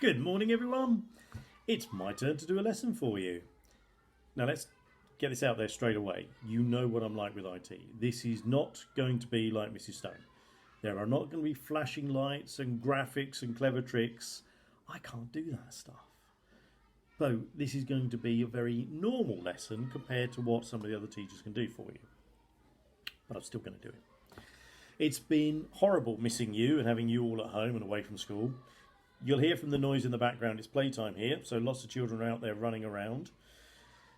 Good morning, everyone. It's my turn to do a lesson for you. Now, let's get this out there straight away. You know what I'm like with IT. This is not going to be like Mrs. Stone. There are not going to be flashing lights and graphics and clever tricks. I can't do that stuff. So, this is going to be a very normal lesson compared to what some of the other teachers can do for you. But I'm still going to do it. It's been horrible missing you and having you all at home and away from school. You'll hear from the noise in the background. It's playtime here, so lots of children are out there running around.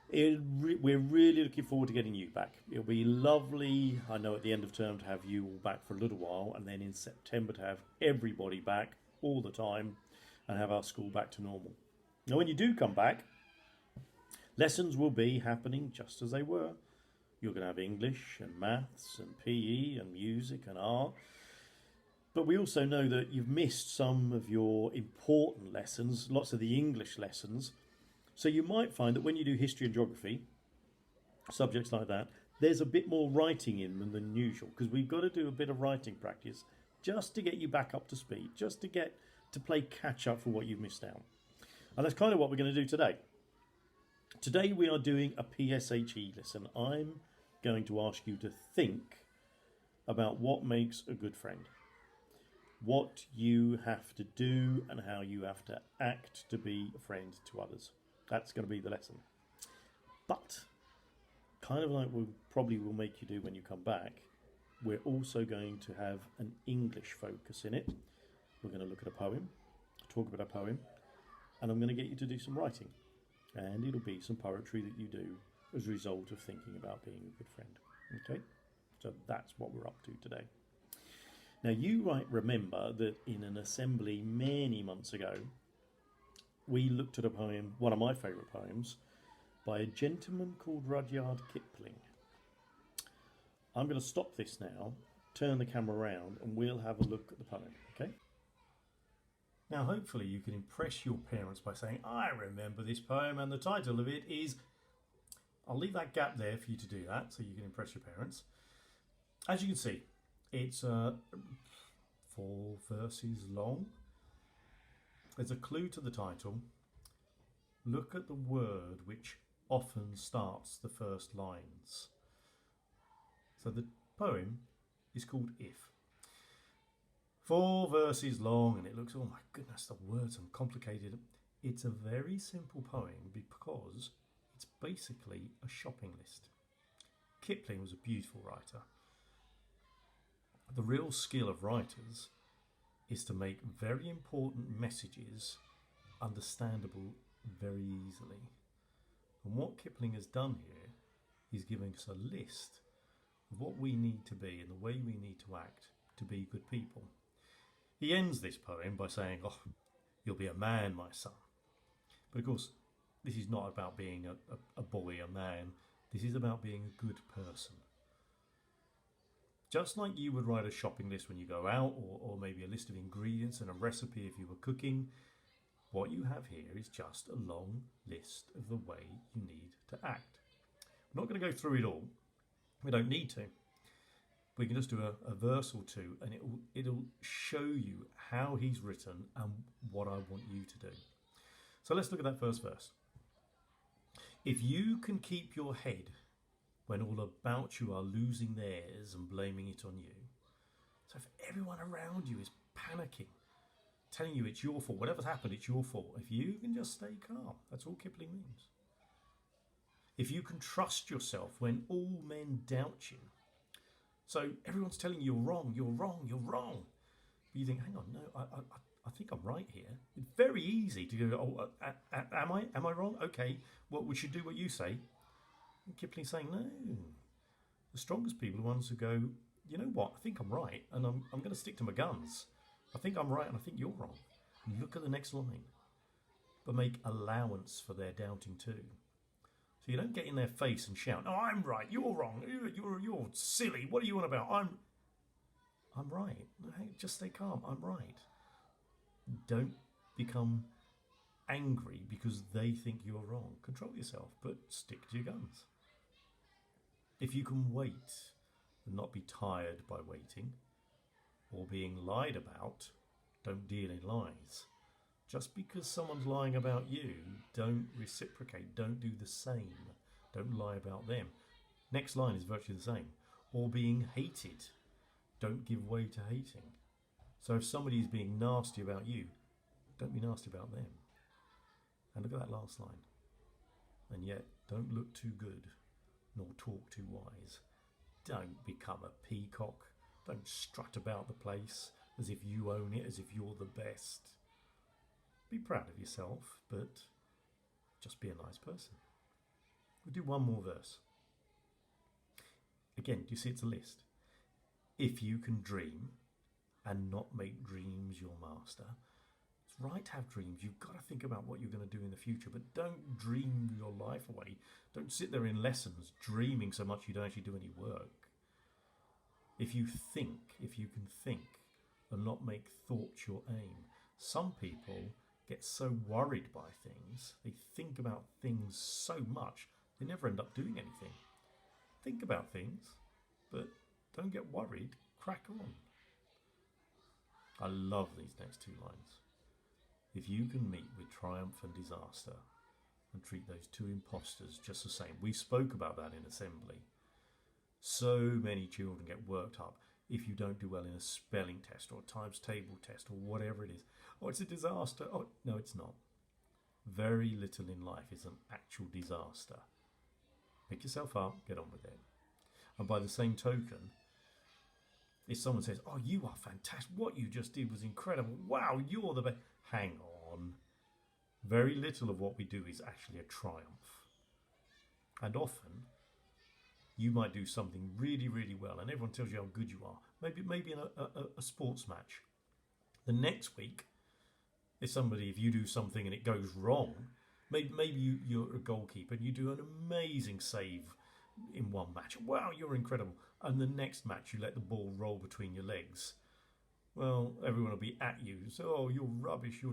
We're really looking forward to getting you back. It'll be lovely, I know, at the end of term to have you all back for a little while, and then in September to have everybody back all the time and have our school back to normal. Now, when you do come back, lessons will be happening just as they were. You're going to have English and maths and PE and music and art. But we also know that you've missed some of your important lessons, lots of the English lessons. So you might find that when you do history and geography, subjects like that, there's a bit more writing in them than usual, because we've got to do a bit of writing practice just to get you back up to speed, just to get to play catch up for what you've missed out. And that's kind of what we're going to do today. Today we are doing a PSHE lesson. I'm going to ask you to think about what makes a good friend. What you have to do and how you have to act to be a friend to others. That's going to be the lesson. But, kind of like we probably will make you do when you come back, we're also going to have an English focus in it. We're going to look at a poem, talk about a poem, and I'm going to get you to do some writing. And it'll be some poetry that you do as a result of thinking about being a good friend. Okay? So that's what we're up to today. Now, you might remember that in an assembly many months ago, we looked at a poem, one of my favourite poems, by a gentleman called Rudyard Kipling. I'm going to stop this now, turn the camera around, and we'll have a look at the poem, okay? Now, hopefully you can impress your parents by saying, I remember this poem, and the title of it is... I'll leave that gap there for you to do that, so you can impress your parents. As you can see, it's 4 verses long. There's a clue to the title. Look at the word which often starts the first lines. So the poem is called If. 4 verses long, and it looks, oh my goodness, the words are complicated. It's a very simple poem because it's basically a shopping list. Kipling was a beautiful writer. The real skill of writers is to make very important messages understandable very easily. And what Kipling has done here is giving us a list of what we need to be and the way we need to act to be good people. He ends this poem by saying, oh, you'll be a man, my son. But of course, this is not about being a boy, a man. This is about being a good person. Just like you would write a shopping list when you go out, or maybe a list of ingredients and a recipe if you were cooking, what you have here is just a long list of the way you need to act. I'm not going to go through it all. We don't need to. We can just do a verse or two, and it'll show you how he's written and what I want you to do. So let's look at that first verse. If you can keep your head when all about you are losing theirs and blaming it on you. So if everyone around you is panicking, telling you it's your fault, whatever's happened, it's your fault. If you can just stay calm, that's all Kipling means. If you can trust yourself when all men doubt you. So everyone's telling you you're wrong, you're wrong, you're wrong. But you think, hang on, no, I think I'm right here. It's very easy to go, oh, am I wrong? Okay, well, we should do what you say. And Kipling's saying, no. The strongest people are the ones who go, you know what, I think I'm right, and I'm going to stick to my guns. I think I'm right, and I think you're wrong. And look at the next line. But make allowance for their doubting too. So you don't get in their face and shout, no, I'm right, you're wrong, you're silly, what are you on about? I'm right. No, hey, just stay calm, I'm right. Don't become angry because they think you're wrong. Control yourself, but stick to your guns. If you can wait and not be tired by waiting or being lied about, don't deal in lies. Just because someone's lying about you, don't reciprocate, don't do the same. Don't lie about them. Next line is virtually the same. Or being hated, don't give way to hating. So if somebody is being nasty about you, don't be nasty about them. And look at that last line. And yet, don't look too good, nor talk too wise. Don't become a peacock. Don't strut about the place as if you own it, as if you're the best. Be proud of yourself, but just be a nice person. We'll do one more verse. Again, do you see it's a list? If you can dream and not make dreams your master. It's right to have dreams. You've got to think about what you're going to do in the future, but don't dream your life away. Don't sit there in lessons dreaming so much you don't actually do any work. If you can think and not make thoughts your aim. Some people get so worried by things, they think about things so much, they never end up doing anything. Think about things, but don't get worried, crack on. I love these next two lines. If you can meet with triumph and disaster and treat those two impostors just the same. We spoke about that in assembly. So many children get worked up if you don't do well in a spelling test or a times table test or whatever it is. Oh, it's a disaster. Oh, no, it's not. Very little in life is an actual disaster. Pick yourself up, get on with it. And by the same token, if someone says, oh, you are fantastic, what you just did was incredible, wow, you're the best, hang on. Very little of what we do is actually a triumph. And often, you might do something really, really well, and everyone tells you how good you are. Maybe in a sports match. The next week, if you do something and it goes wrong, maybe you're a goalkeeper and you do an amazing save in one match. Wow, you're incredible. And the next match, you let the ball roll between your legs. Well, everyone will be at you. So, oh, you're rubbish.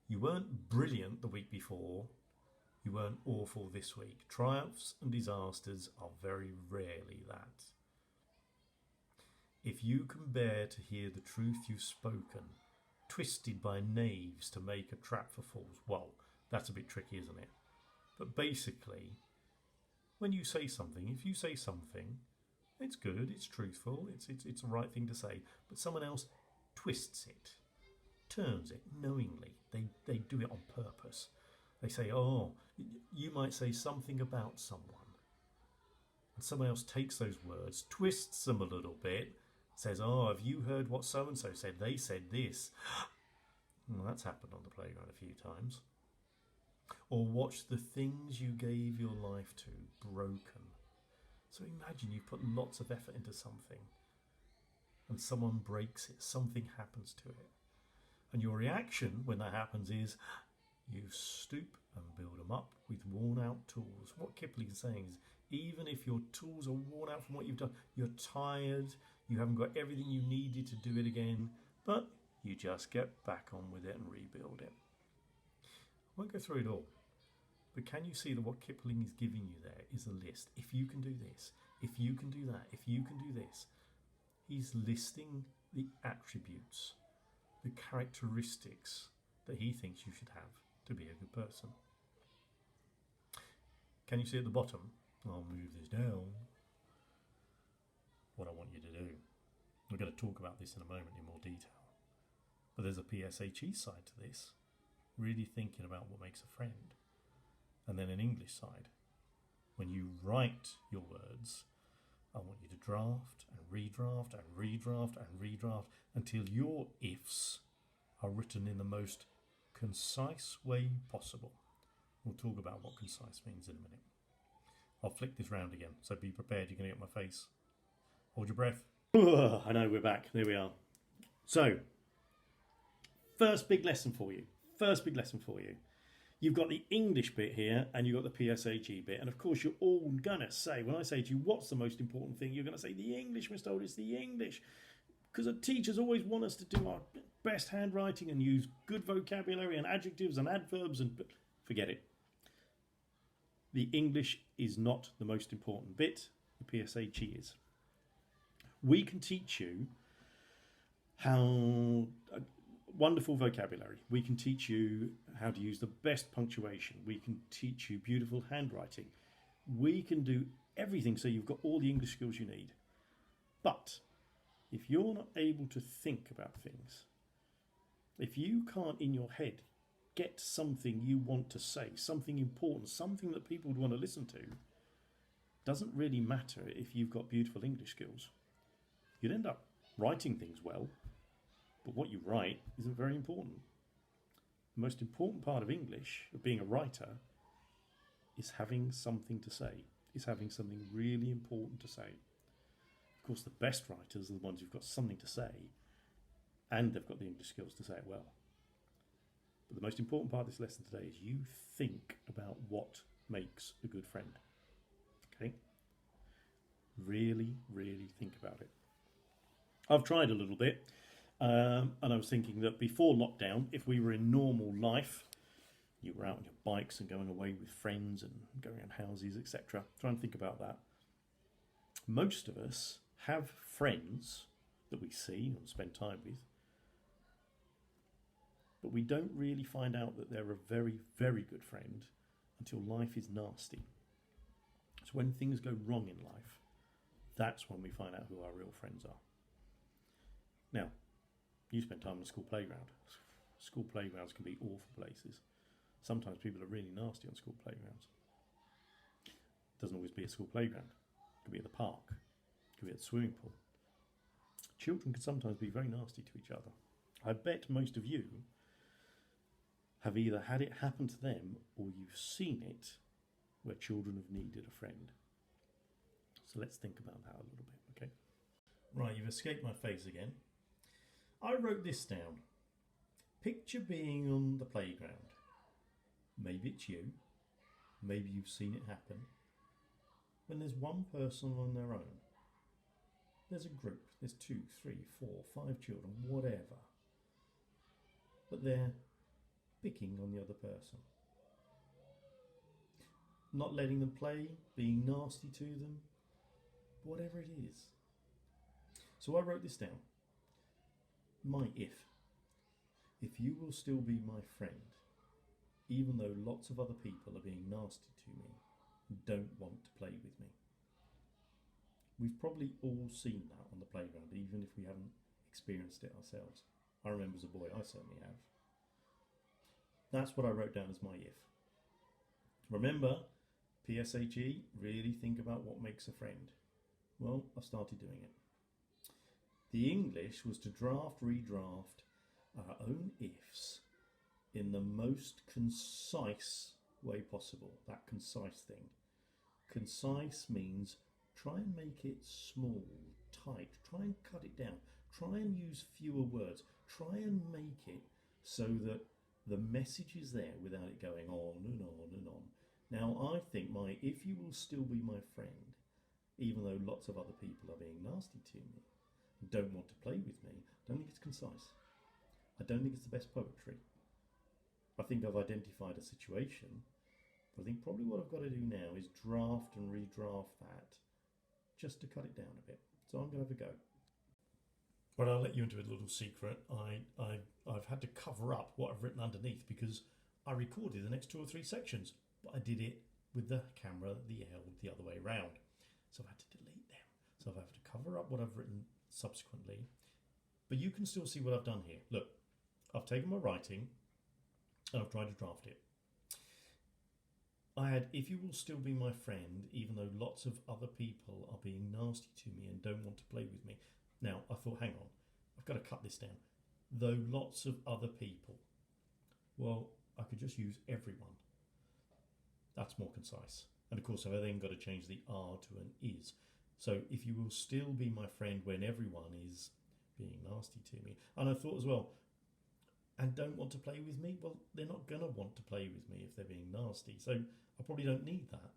You weren't brilliant the week before. You weren't awful this week. Triumphs and disasters are very rarely that. If you can bear to hear the truth you've spoken, twisted by knaves to make a trap for fools, well, that's a bit tricky, isn't it? But basically, when you say something, if you say something, it's good, it's truthful, it's the right thing to say, but someone else twists it, turns it knowingly. They do it on purpose. They say, oh, you might say something about someone. And someone else takes those words, twists them a little bit, says, oh, have you heard what so-and-so said? They said this. Well, that's happened on the playground a few times. Or watch the things you gave your life to broken. So imagine you put lots of effort into something and someone breaks it, something happens to it. And your reaction when that happens is you stoop and build them up with worn out tools. What Kipling is saying is even if your tools are worn out from what you've done, you're tired, you haven't got everything you needed to do it again, but you just get back on with it and rebuild it. I won't go through it all. But can you see that what Kipling is giving you there is a list? If you can do this, if you can do that, if you can do this. He's listing the attributes, the characteristics that he thinks you should have to be a good person. Can you see at the bottom? I'll move this down. What I want you to do. We're going to talk about this in a moment in more detail. But there's a PSHE side to this. Really thinking about what makes a friend. And then an English side. When you write your words, I want you to draft and redraft and redraft and redraft until your ifs are written in the most concise way possible. We'll talk about what concise means in a minute. I'll flick this round again, so be prepared, you're going to get my face. Hold your breath. I know, we're back. There we are. So, first big lesson for you. You've got the English bit here and you've got the PSHE bit. And of course, you're all going to say, when I say to you, what's the most important thing? You're going to say, the English, Mr. Holditch, it's the English. Because the teachers always want us to do our best handwriting and use good vocabulary and adjectives and adverbs. And forget it. The English is not the most important bit. The PSHE is. We can teach you how... wonderful vocabulary. We can teach you how to use the best punctuation. We can teach you beautiful handwriting. We can do everything so you've got all the English skills you need. But if you're not able to think about things, if you can't in your head get something you want to say, something important, something that people would want to listen to, doesn't really matter if you've got beautiful English skills. You'd end up writing things well, but what you write isn't very important. The most important part of English, of being a writer, is having something to say, is having something really important to say. Of course, the best writers are the ones who've got something to say and they've got the English skills to say it well. But the most important part of this lesson today is you think about what makes a good friend. Okay? Really, really think about it. I've tried a little bit, and I was thinking that before lockdown, if we were in normal life, you were out on your bikes and going away with friends and going around houses, etc. Try and think about that. Most of us have friends that we see and spend time with, but we don't really find out that they're a very, very good friend until life is nasty. So when things go wrong in life, that's when we find out who our real friends are. Now, you spend time on a school playground. School playgrounds can be awful places. Sometimes people are really nasty on school playgrounds. It doesn't always be a school playground. It could be at the park. It could be at the swimming pool. Children can sometimes be very nasty to each other. I bet most of you have either had it happen to them or you've seen it where children have needed a friend. So let's think about that a little bit, okay? Right, you've escaped my face again. I wrote this down. Picture being on the playground. Maybe it's you. Maybe you've seen it happen. When there's one person on their own. There's a group. There's 2, 3, 4, 5 children, whatever. But they're picking on the other person. Not letting them play, being nasty to them, whatever it is. So I wrote this down. My if you will still be my friend, even though lots of other people are being nasty to me and don't want to play with me. We've probably all seen that on the playground, even if we haven't experienced it ourselves. I remember as a boy, I certainly have. That's what I wrote down as my if. Remember, PSHE, really think about what makes a friend. Well, I started doing it. The English was to draft, redraft our own ifs in the most concise way possible. That concise thing. Concise means try and make it small, tight. Try and cut it down. Try and use fewer words. Try and make it so that the message is there without it going on and on and on. Now, I think my if you will still be my friend, even though lots of other people are being nasty to me, don't want to play with me, I don't think it's concise. I don't think it's the best poetry. I think I've identified a situation, but I think probably what I've got to do now is draft and redraft that just to cut it down a bit. So I'm going to have a go. But I'll let you into a little secret. I've had to cover up what I've written underneath because I recorded the next 2 or 3 sections, but I did it with the camera held the other way around. So I've had to delete them. So I've had to cover up what I've written subsequently. But you can still see what I've done here. Look, I've taken my writing and I've tried to draft it. I had, if you will still be my friend, even though lots of other people are being nasty to me and don't want to play with me. Now, I thought, hang on, I've got to cut this down. Though lots of other people. Well, I could just use everyone. That's more concise. And of course, I've then got to change the R to an is. So if you will still be my friend when everyone is being nasty to me. And I thought as well, and don't want to play with me? Well, they're not going to want to play with me if they're being nasty. So I probably don't need that.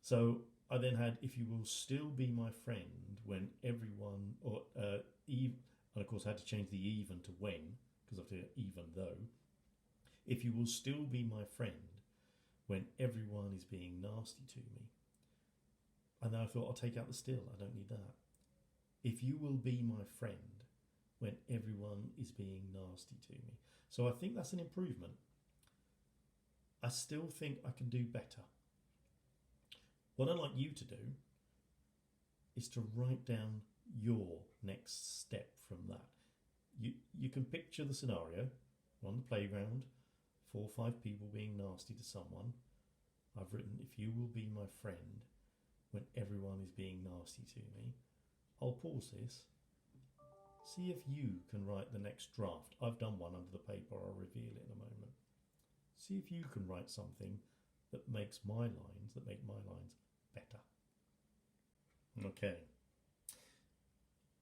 So I then had, if you will still be my friend when everyone, or even, and of course I had to change the even to when, because I have to even though. If you will still be my friend when everyone is being nasty to me. And then I thought, I'll take out the still, I don't need that. If you will be my friend when everyone is being nasty to me. So I think that's an improvement. I still think I can do better. What I'd like you to do is to write down your next step from that. You can picture the scenario. We're on the playground, 4 or 5 people being nasty to someone. I've written, if you will be my friend when everyone is being nasty to me. I'll pause this. See if you can write the next draft. I've done one under the paper. I'll reveal it in a moment. See if you can write something that make my lines better. Okay.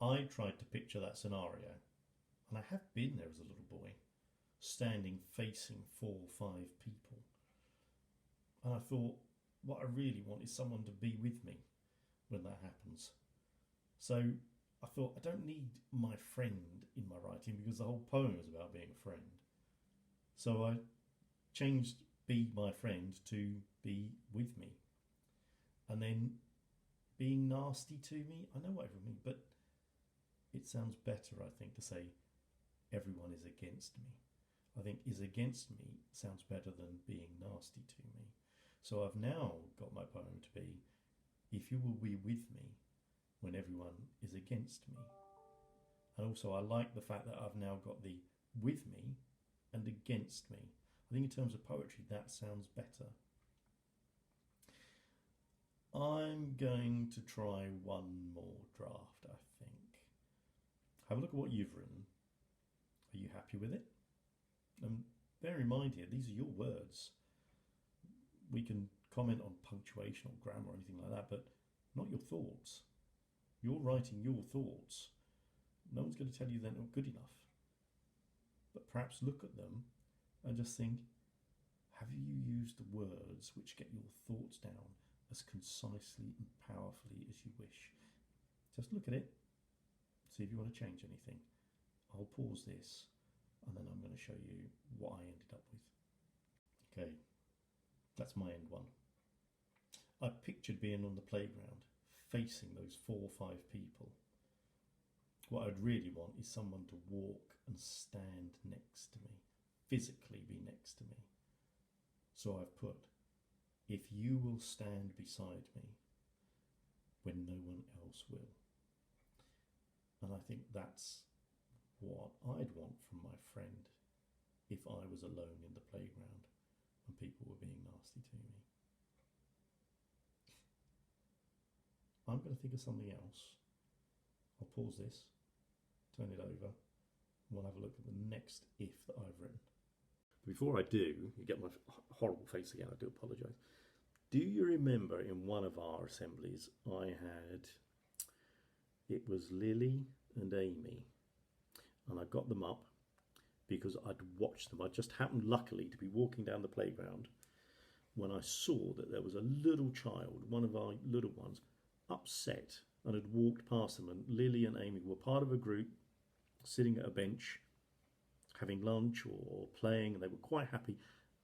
I tried to picture that scenario, and I have been there as a little boy, standing facing 4 or 5 people. And I thought, what I really want is someone to be with me when that happens. So I thought, I don't need my friend in my writing because the whole poem is about being a friend. So I changed be my friend to be with me. And then being nasty to me, I know what everyone means, but it sounds better, I think, to say everyone is against me. I think is against me sounds better than being nasty to me. So I've now got my poem to be, if you will be with me when everyone is against me. And also I like the fact that I've now got the with me and against me. I think in terms of poetry that sounds better. I'm going to try one more draft, I think. Have a look at what you've written. Are you happy with it? And bear in mind here, these are your words. We can comment on punctuation or grammar or anything like that, but not your thoughts. You're writing your thoughts. No one's going to tell you they're not good enough. But perhaps look at them and just think, have you used the words which get your thoughts down as concisely and powerfully as you wish? Just look at it, see if you want to change anything. I'll pause this and then I'm going to show you what I ended up with. Okay, that's my end one. I pictured being on the playground, facing those 4 or 5 people. What I'd really want is someone to walk and stand next to me, physically be next to me. So I've put, if you will stand beside me when no one else will. And I think that's what I'd want from my friend if I was alone in the playground and people were being nasty to me. I'm going to think of something else. I'll pause this, turn it over, and we'll have a look at the next if that I've written. Before I do, you get my horrible face again, I do apologise. Do you remember in one of our assemblies it was Lily and Amy, and I got them up because I'd watched them. I just happened luckily to be walking down the playground when I saw that there was a little child, one of our little ones, upset and had walked past them, and Lily and Amy were part of a group sitting at a bench having lunch or playing, and they were quite happy.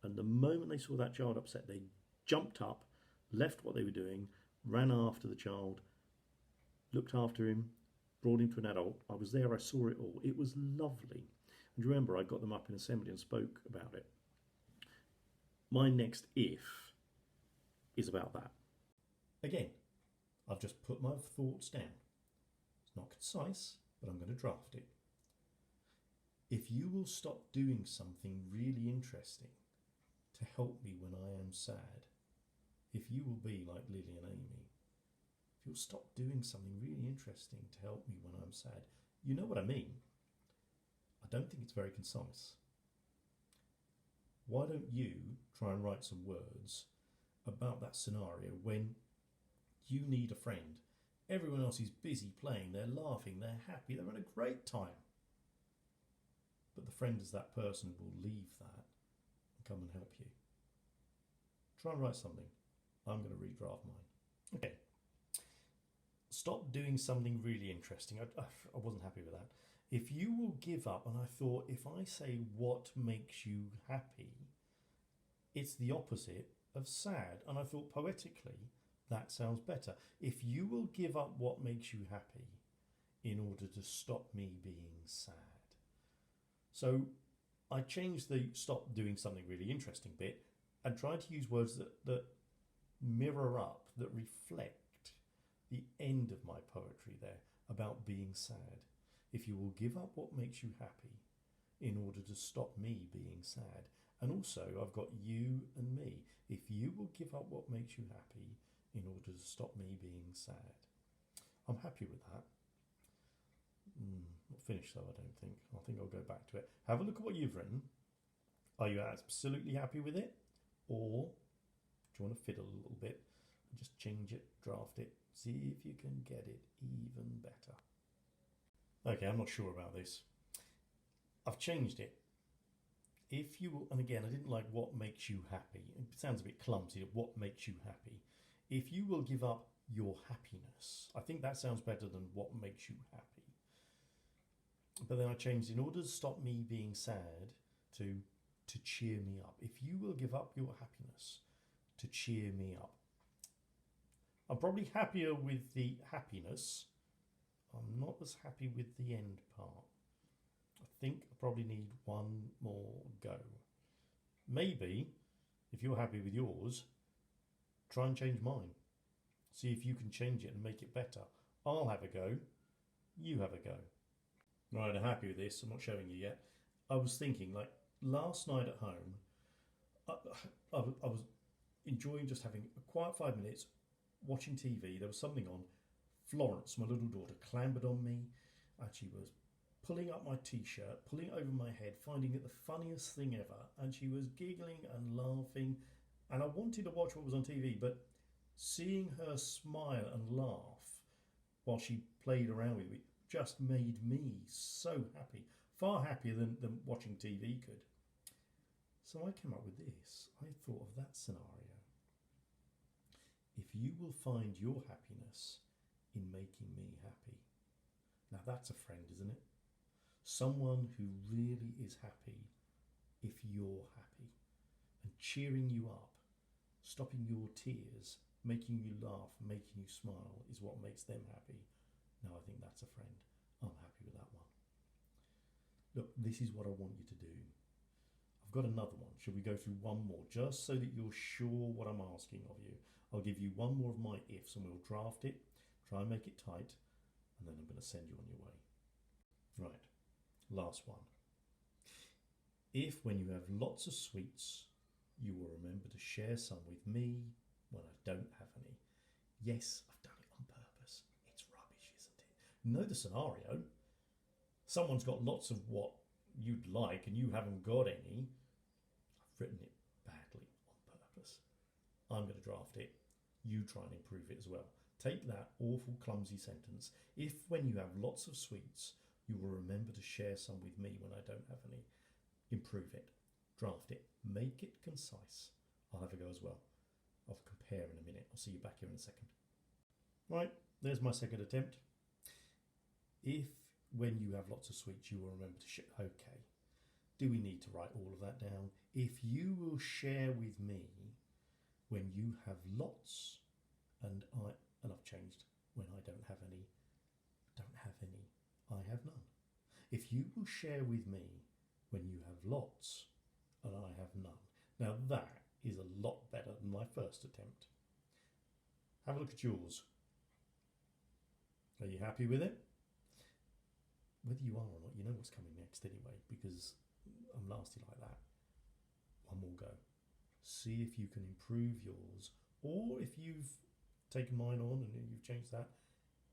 And the moment they saw that child upset, they jumped up, left what they were doing, ran after the child, looked after him, brought him to an adult. I was there, I saw it all. It was lovely. And remember, I got them up in assembly and spoke about it. My next if is about that. Again, I've just put my thoughts down. It's not concise, but I'm going to draft it. If you will stop doing something really interesting to help me when I am sad, if you will be like Lily and Amy, if you'll stop doing something really interesting to help me when I'm sad, you know what I mean. I don't think it's very concise. Why don't you try and write some words about that scenario when you need a friend? Everyone else is busy playing, they're laughing, they're happy, they're having a great time. But the friend is that person who will leave that and come and help you. Try and write something. I'm going to redraft mine. Okay. Stop doing something really interesting. I wasn't happy with that. If you will give up, and I thought if I say what makes you happy, it's the opposite of sad. And I thought poetically, that sounds better. If you will give up what makes you happy, in order to stop me being sad. So I changed the stop doing something really interesting bit and tried to use words that mirror up, that reflect the end of my poetry there about being sad. If you will give up what makes you happy in order to stop me being sad. And also I've got you and me. If you will give up what makes you happy in order to stop me being sad. I'm happy with that. Not finished though, I don't think. I think I'll go back to it. Have a look at what you've written. Are you absolutely happy with it? Or do you want to fiddle a little bit and just change it, draft it, see if you can get it even better? Okay, I'm not sure about this. I've changed it. If you will, and again, I didn't like what makes you happy. It sounds a bit clumsy, what makes you happy. If you will give up your happiness, I think that sounds better than what makes you happy. But then I changed in order to stop me being sad to cheer me up. If you will give up your happiness to cheer me up. I'm probably happier with the happiness. I'm not as happy with the end part. I think I probably need one more go. Maybe, if you're happy with yours, try and change mine. See if you can change it and make it better. I'll have a go. You have a go. Right, I'm happy with this. I'm not showing you yet. I was thinking, like, last night at home, I was enjoying just having a quiet 5 minutes, watching TV. There was something on. Florence, my little daughter, clambered on me, and she was pulling up my t-shirt, pulling it over my head, finding it the funniest thing ever, and she was giggling and laughing, and I wanted to watch what was on TV, but seeing her smile and laugh while she played around with me just made me so happy, far happier than watching TV could. So I came up with this. I thought of that scenario. If you will find your happiness in making me happy. Now that's a friend, isn't it? Someone who really is happy if you're happy, and cheering you up, stopping your tears, making you laugh, making you smile is what makes them happy. Now I think that's a friend. I'm happy with that one. Look, this is what I want you to do. I've got another one. Should we go through one more, just so that you're sure what I'm asking of you? I'll give you one more of my ifs and we'll draft it, try and make it tight, and then I'm going to send you on your way. Right, last one. If when you have lots of sweets, you will remember to share some with me when I don't have any. Yes, I've done it on purpose. It's rubbish, isn't it? You know the scenario. Someone's got lots of what you'd like and you haven't got any. I've written it badly on purpose. I'm going to draft it. You try and improve it as well. Take that awful clumsy sentence. If when you have lots of sweets, you will remember to share some with me when I don't have any. Improve it. Draft it. Make it concise. I'll have a go as well. I'll compare in a minute. I'll see you back here in a second. Right, there's my second attempt. If when you have lots of sweets, you will remember to share. Okay. Do we need to write all of that down? If you will share with me when you have lots, and I've changed, when I don't have any, I have none. If you will share with me when you have lots, and I have none. Now that is a lot better than my first attempt. Have a look at yours. Are you happy with it? Whether you are or not, you know what's coming next anyway, because I'm nasty like that. One more go. See if you can improve yours, or if you've taken mine on and you've changed that,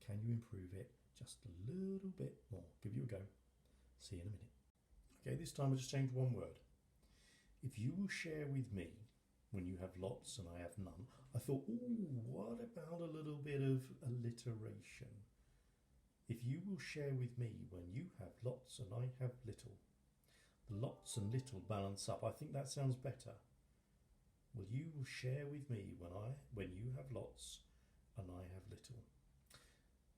can you improve it just a little bit more? Give you a go. See you in a minute. Okay, this time I just changed one word. If you will share with me when you have lots and I have none, I thought, ooh, what about a little bit of alliteration? If you will share with me when you have lots and I have little, the lots and little balance up. I think that sounds better. Well, you will share with me when you have lots and I have little.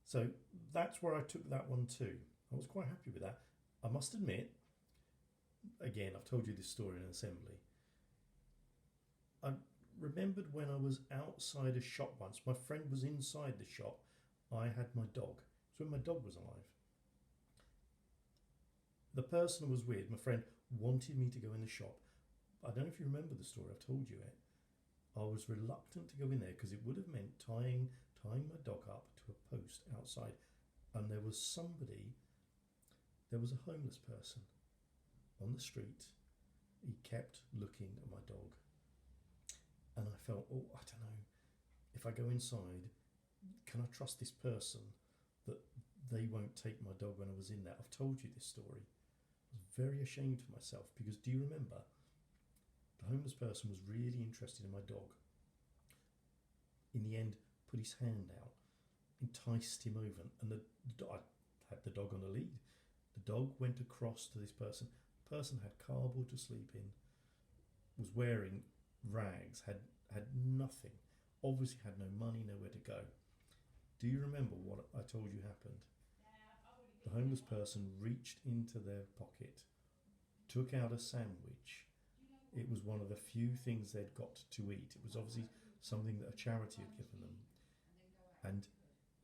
So that's where I took that one too. I was quite happy with that. I must admit, again, I've told you this story in assembly. I remembered when I was outside a shop once. My friend was inside the shop. I had my dog. It's when my dog was alive. The person was weird. My friend wanted me to go in the shop. I don't know if you remember the story. I've told you it. I was reluctant to go in there because it would have meant tying my dog up to a post outside, and there was a homeless person on the street. He kept looking at my dog, and I felt, oh, I don't know, if I go inside, can I trust this person that they won't take my dog when I was in there? I've told you this story. I was very ashamed of myself because, do you remember, the homeless person was really interested in my dog. In the end, put his hand out, enticed him over, and I had the dog on a lead. The dog went across to this person. The person had cardboard to sleep in, was wearing rags, had nothing, obviously had no money, nowhere to go. Do you remember what I told you happened? The homeless person reached into their pocket, took out a sandwich. It was one of the few things they'd got to eat. It was obviously something that a charity had given them. And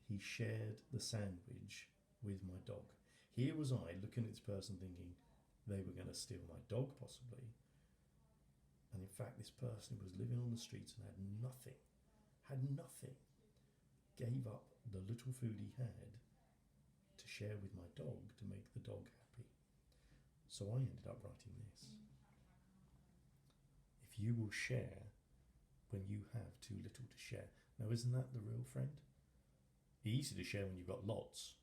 he shared the sandwich with my dog. Here was I looking at this person thinking they were going to steal my dog possibly. And in fact, this person who was living on the streets and had nothing, gave up the little food he had to share with my dog to make the dog happy. So I ended up writing this. If you will share when you have too little to share. Now, isn't that the real friend? Easy to share when you've got lots,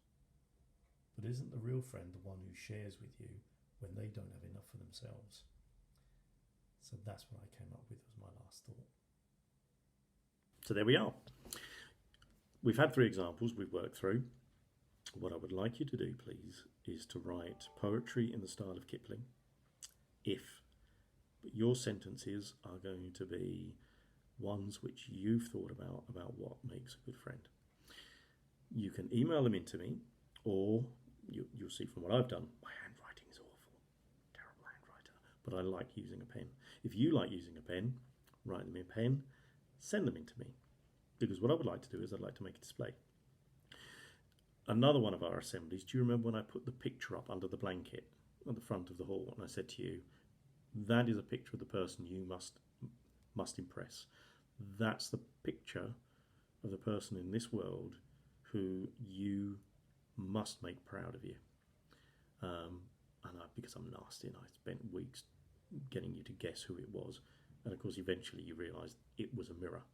but isn't the real friend the one who shares with you when they don't have enough for themselves? So that's what I came up with as my last thought. So there we are. We've had 3 examples we've worked through. What I would like you to do, please, is to write poetry in the style of Kipling, but your sentences are going to be ones which you've thought about what makes a good friend. You can email them in to me, or you'll see from what I've done, my handwriting is awful, terrible handwriter, but I like using a pen. If you like using a pen, write them in pen, send them in to me, because what I would like to do is I'd like to make a display. Another one of our assemblies, do you remember when I put the picture up under the blanket at the front of the hall, and I said to you, that is a picture of the person you must impress. That's the picture of the person in this world who you must make proud of you. Because I'm nasty and I spent weeks getting you to guess who it was, and of course eventually you realised it was a mirror.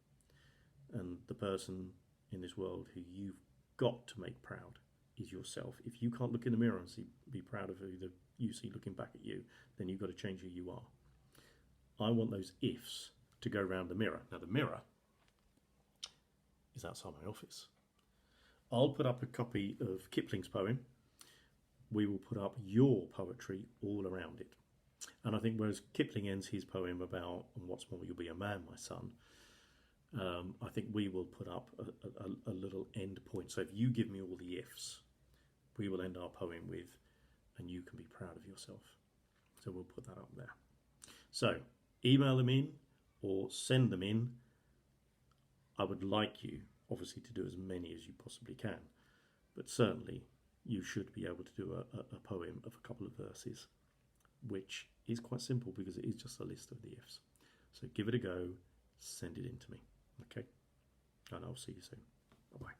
And the person in this world who you've got to make proud is yourself. If you can't look in the mirror and be proud of who you see looking back at you, then you've got to change who you are. I want those ifs to go around the mirror. Now the mirror is outside my office. I'll put up a copy of Kipling's poem. We will put up your poetry all around it. And I think whereas Kipling ends his poem about, and what's more, you'll be a man, my son, I think we will put up a little end point. So if you give me all the ifs, we will end our poem with, and you can be proud of yourself. So we'll put that up there. So email them in or send them in. I would like you, obviously, to do as many as you possibly can, but certainly you should be able to do a poem of a couple of verses, which is quite simple because it is just a list of the ifs. So give it a go, send it in to me. Okay, and I'll see you soon. Bye-bye.